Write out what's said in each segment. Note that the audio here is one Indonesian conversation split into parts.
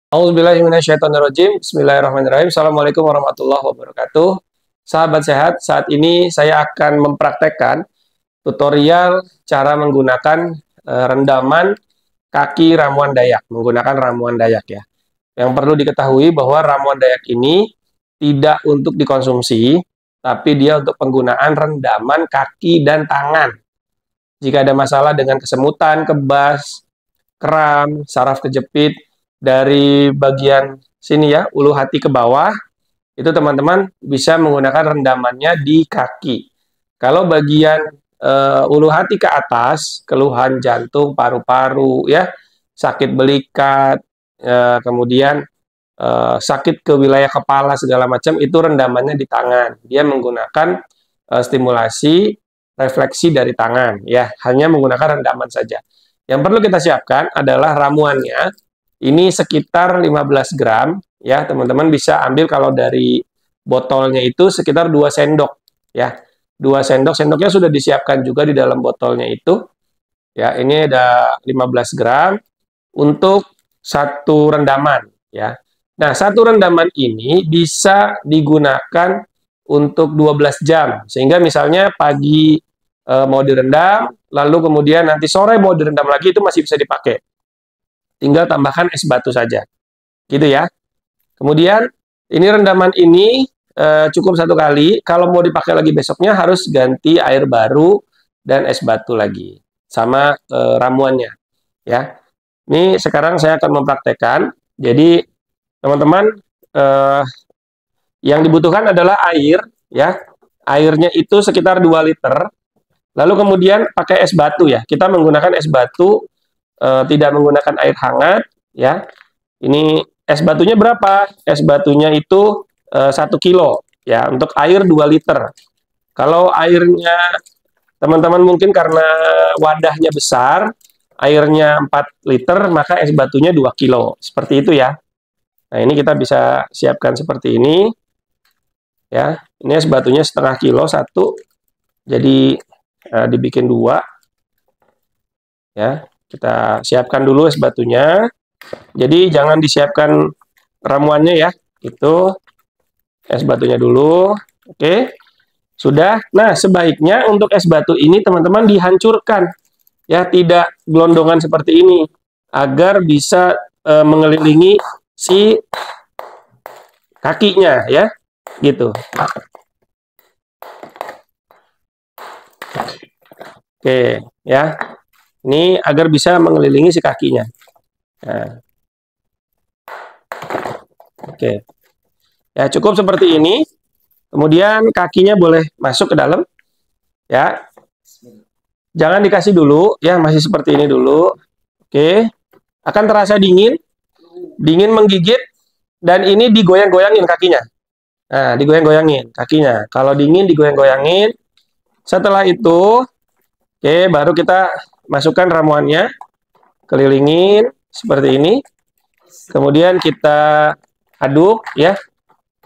Auzubillahiminasyaitonirrajim. Bismillahirrahmanirrahim. Assalamualaikum warahmatullahi wabarakatuh. Sahabat sehat, saat ini saya akan mempraktekkan tutorial cara menggunakan rendaman kaki ramuan dayak, menggunakan ramuan dayak ya. Yang perlu diketahui bahwa ramuan dayak ini tidak untuk dikonsumsi, tapi dia untuk penggunaan rendaman kaki dan tangan. Jika ada masalah dengan kesemutan, kebas, kram, saraf kejepit, dari bagian sini ya, ulu hati ke bawah, itu teman-teman bisa menggunakan rendamannya di kaki. Kalau bagian ulu hati ke atas, keluhan jantung, paru-paru, ya, sakit belikat, kemudian sakit ke wilayah kepala segala macam, itu rendamannya di tangan. Dia menggunakan stimulasi refleksi dari tangan, ya, hanya menggunakan rendaman saja. Yang perlu kita siapkan adalah ramuannya. Ini sekitar 15 gram, ya teman-teman bisa ambil kalau dari botolnya itu sekitar 2 sendok, ya 2 sendok, sendoknya sudah disiapkan juga di dalam botolnya itu, ya ini ada 15 gram untuk satu rendaman, ya. Nah satu rendaman ini bisa digunakan untuk 12 jam, sehingga misalnya pagi mau direndam, lalu kemudian nanti sore mau direndam lagi, itu masih bisa dipakai. Tinggal tambahkan es batu saja, gitu ya. Kemudian ini rendaman ini cukup satu kali. Kalau mau dipakai lagi besoknya harus ganti air baru dan es batu lagi, sama ramuannya, ya. Ini sekarang saya akan mempraktekkan. Jadi teman-teman yang dibutuhkan adalah air, ya. Airnya itu sekitar 2 liter. Lalu kemudian pakai es batu ya. Kita menggunakan es batu. Tidak menggunakan air hangat, ya. Ini es batunya berapa? Es batunya itu 1 kilo, ya, untuk air 2 liter. Kalau airnya teman-teman mungkin karena wadahnya besar, airnya 4 liter, maka es batunya 2 kilo. Seperti itu ya. Nah, ini kita bisa siapkan seperti ini. Ya, ini es batunya setengah kilo satu. Jadi dibikin 2. Ya. Kita siapkan dulu es batunya. Jadi jangan disiapkan ramuannya ya. Itu es batunya dulu. Oke. Sudah. Nah, sebaiknya untuk es batu ini teman-teman dihancurkan. Ya, tidak gelondongan seperti ini agar bisa mengelilingi si kakinya ya. Gitu. Oke, ya. Ini agar bisa mengelilingi si kakinya. Nah. Oke. Ya, cukup seperti ini. Kemudian kakinya boleh masuk ke dalam. Ya. Jangan dikasih dulu, ya, masih seperti ini dulu. Oke. Akan terasa dingin. Dingin menggigit dan ini digoyang-goyangin kakinya. Nah, digoyang-goyangin kakinya. Kalau dingin digoyang-goyangin. Setelah itu, oke, baru kita masukkan ramuannya, kelilingin seperti ini, kemudian kita aduk ya,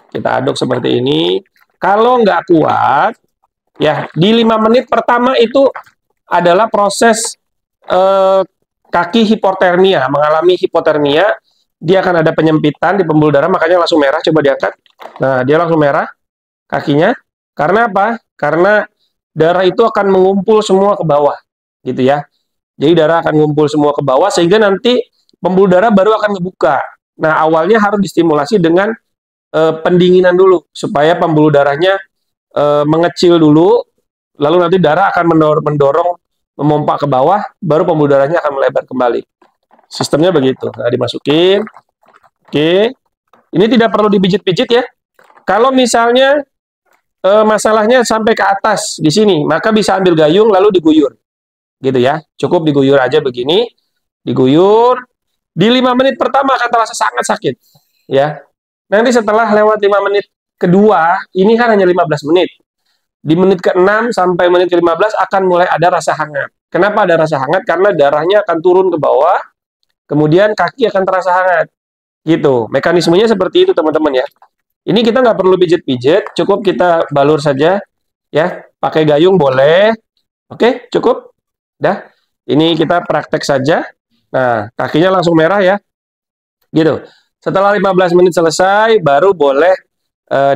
kita aduk seperti ini. Kalau nggak kuat ya, di 5 menit pertama itu adalah proses kaki hipotermia, mengalami hipotermia. Dia akan ada penyempitan di pembuluh darah, makanya langsung merah. Coba diangkat. Nah, dia langsung merah kakinya. Karena apa? Karena darah itu akan mengumpul semua ke bawah, gitu ya. Jadi darah akan ngumpul semua ke bawah sehingga nanti pembuluh darah baru akan ngebuka. Nah, awalnya harus distimulasi dengan pendinginan dulu supaya pembuluh darahnya mengecil dulu, lalu nanti darah akan mendorong memompa ke bawah, baru pembuluh darahnya akan melebar kembali. Sistemnya begitu. Nah, dimasukin. Oke. Ini tidak perlu dipijit-pijit ya. Kalau misalnya masalahnya sampai ke atas di sini, maka bisa ambil gayung lalu diguyur. Gitu ya, cukup diguyur aja begini, diguyur. Di 5 menit pertama akan terasa sangat sakit ya. Nanti setelah lewat 5 menit kedua, ini kan hanya 15 menit. Di menit ke-6 sampai menit ke-15 akan mulai ada rasa hangat. Kenapa ada rasa hangat? Karena darahnya akan turun ke bawah, kemudian kaki akan terasa hangat. Gitu, mekanismenya seperti itu teman-teman ya. Ini kita nggak perlu pijit-pijit, cukup kita balur saja ya, pakai gayung boleh. Oke, cukup. Dah, ini kita praktek saja. Nah, kakinya langsung merah ya. Gitu. Setelah 15 menit selesai, baru boleh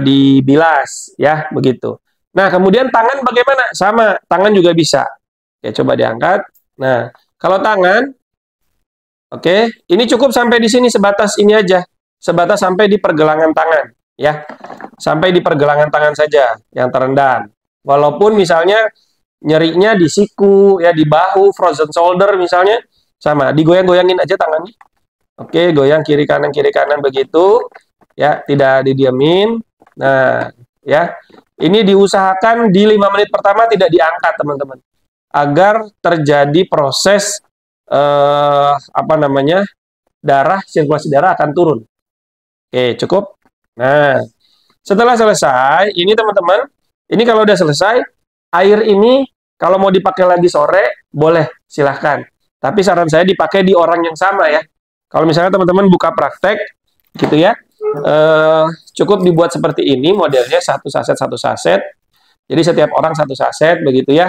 dibilas, ya, begitu. Nah, kemudian tangan bagaimana? Sama, tangan juga bisa. Oke, coba diangkat. Nah, kalau tangan, oke, ini cukup sampai di sini, sebatas ini aja. Sebatas sampai di pergelangan tangan, ya. Sampai di pergelangan tangan saja yang terendam. Walaupun misalnya nyerinya di siku, ya, di bahu, frozen shoulder misalnya, sama, digoyang-goyangin aja tangannya. Oke, goyang kiri kanan begitu, ya, tidak didiamin. Nah, ya, ini diusahakan di 5 menit pertama tidak diangkat, teman-teman, agar terjadi proses apa namanya, sirkulasi darah akan turun. Oke, cukup. Nah, setelah selesai, ini teman-teman, ini kalau udah selesai, air ini kalau mau dipakai lagi sore, boleh, silahkan. Tapi saran saya dipakai di orang yang sama, ya. Kalau misalnya teman-teman buka praktek, gitu ya, cukup dibuat seperti ini, modelnya satu saset. Jadi setiap orang satu saset, begitu ya.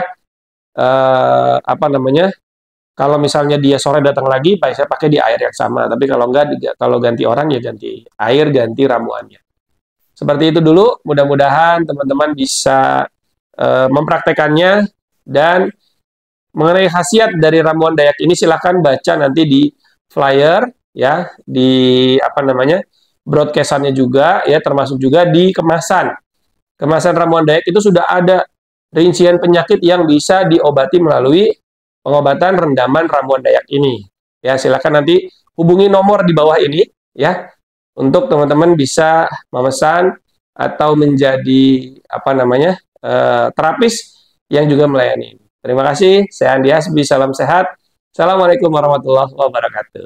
Apa namanya? Kalau misalnya dia sore datang lagi, saya pakai di air yang sama. Tapi kalau enggak, kalau ganti orang ya ganti air, ganti ramuannya. Seperti itu dulu. Mudah-mudahan teman-teman bisa mempraktekannya. Dan mengenai khasiat dari ramuan Dayak ini, silahkan baca nanti di flyer, ya, di apa namanya, broadcast-annya juga, ya, termasuk juga di kemasan. Kemasan ramuan Dayak itu sudah ada rincian penyakit yang bisa diobati melalui pengobatan rendaman ramuan Dayak ini. Ya, silakan nanti hubungi nomor di bawah ini, ya, untuk teman-teman bisa memesan atau menjadi apa namanya, terapis yang juga melayani. Terima kasih. Saya Andi Hasbi, salam sehat. Assalamualaikum warahmatullahi wabarakatuh.